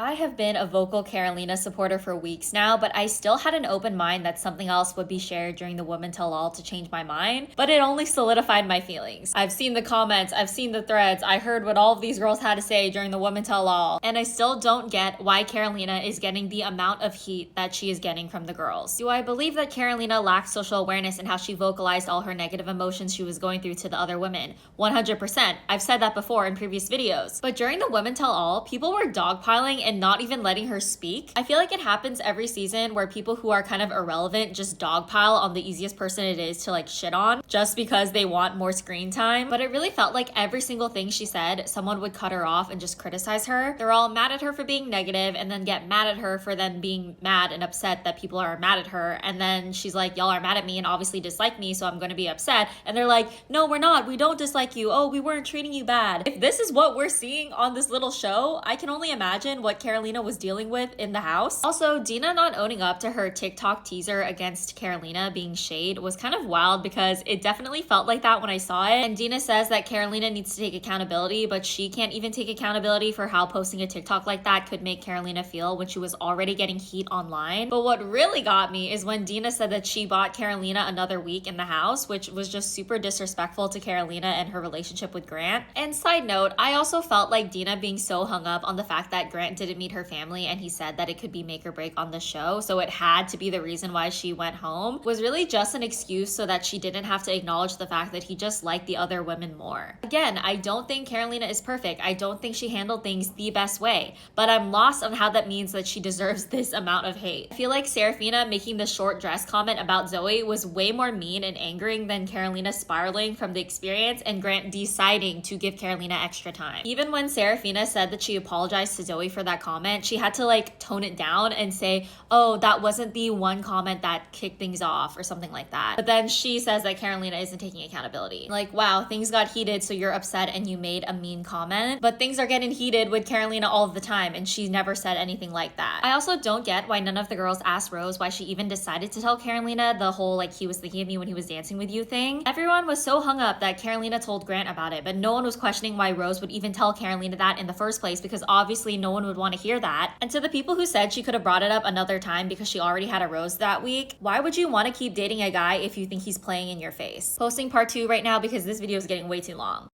I have been a vocal Carolina supporter for weeks now, but I still had an open mind that something else would be shared during the Women Tell All to change my mind, but it only solidified my feelings. I've seen the comments, I've seen the threads, I heard what all of these girls had to say during the Women Tell All, and I still don't get why Carolina is getting the amount of heat that she is getting from the girls. Do I believe that Carolina lacked social awareness in how she vocalized all her negative emotions she was going through to the other women? 100%. I've said that before in previous videos. But during the Women Tell All, people were dogpiling and not even letting her speak. I feel like it happens every season where people who are kind of irrelevant just dogpile on the easiest person it is to like shit on just because they want more screen time. But it really felt like every single thing she said, someone would cut her off and just criticize her. They're all mad at her for being negative and then get mad at her for then being mad and upset that people are mad at her. And then she's like, y'all are mad at me and obviously dislike me, so I'm gonna be upset. And they're like, no, we're not. We don't dislike you. Oh, we weren't treating you bad. If this is what we're seeing on this little show, I can only imagine what Carolina was dealing with in the house. Also, Dina not owning up to her TikTok teaser against Carolina being shade was kind of wild because it definitely felt like that when I saw it. And Dina says that Carolina needs to take accountability, but she can't even take accountability for how posting a TikTok like that could make Carolina feel when she was already getting heat online. But what really got me is when Dina said that she bought Carolina another week in the house, which was just super disrespectful to Carolina and her relationship with Grant. And side note, I also felt like Dina being so hung up on the fact that Grant didn't meet her family and he said that it could be make or break on the show, so it had to be the reason why she went home, was really just an excuse so that she didn't have to acknowledge the fact that he just liked the other women more. Again, I don't think Carolina is perfect. I don't think she handled things the best way, but I'm lost on how that means that she deserves this amount of hate. I feel like Serafina making the short dress comment about Zoe was way more mean and angering than Carolina spiraling from the experience and Grant deciding to give Carolina extra time. Even when Serafina said that she apologized to Zoe for that comment, she had to like tone it down and say, oh, that wasn't the one comment that kicked things off or something like that. But then she says that Carolina isn't taking accountability. Like, wow, things got heated so you're upset and you made a mean comment, but things are getting heated with Carolina all the time and she never said anything like that. I also don't get why none of the girls asked Rose why she even decided to tell Carolina the whole like he was thinking of me when he was dancing with you thing. Everyone was so hung up that Carolina told Grant about it, but no one was questioning why Rose would even tell Carolina that in the first place because obviously no one would want to hear that. And to the people who said she could have brought it up another time because she already had a rose that week, why would you want to keep dating a guy if you think he's playing in your face? Posting part 2 right now because this video is getting way too long.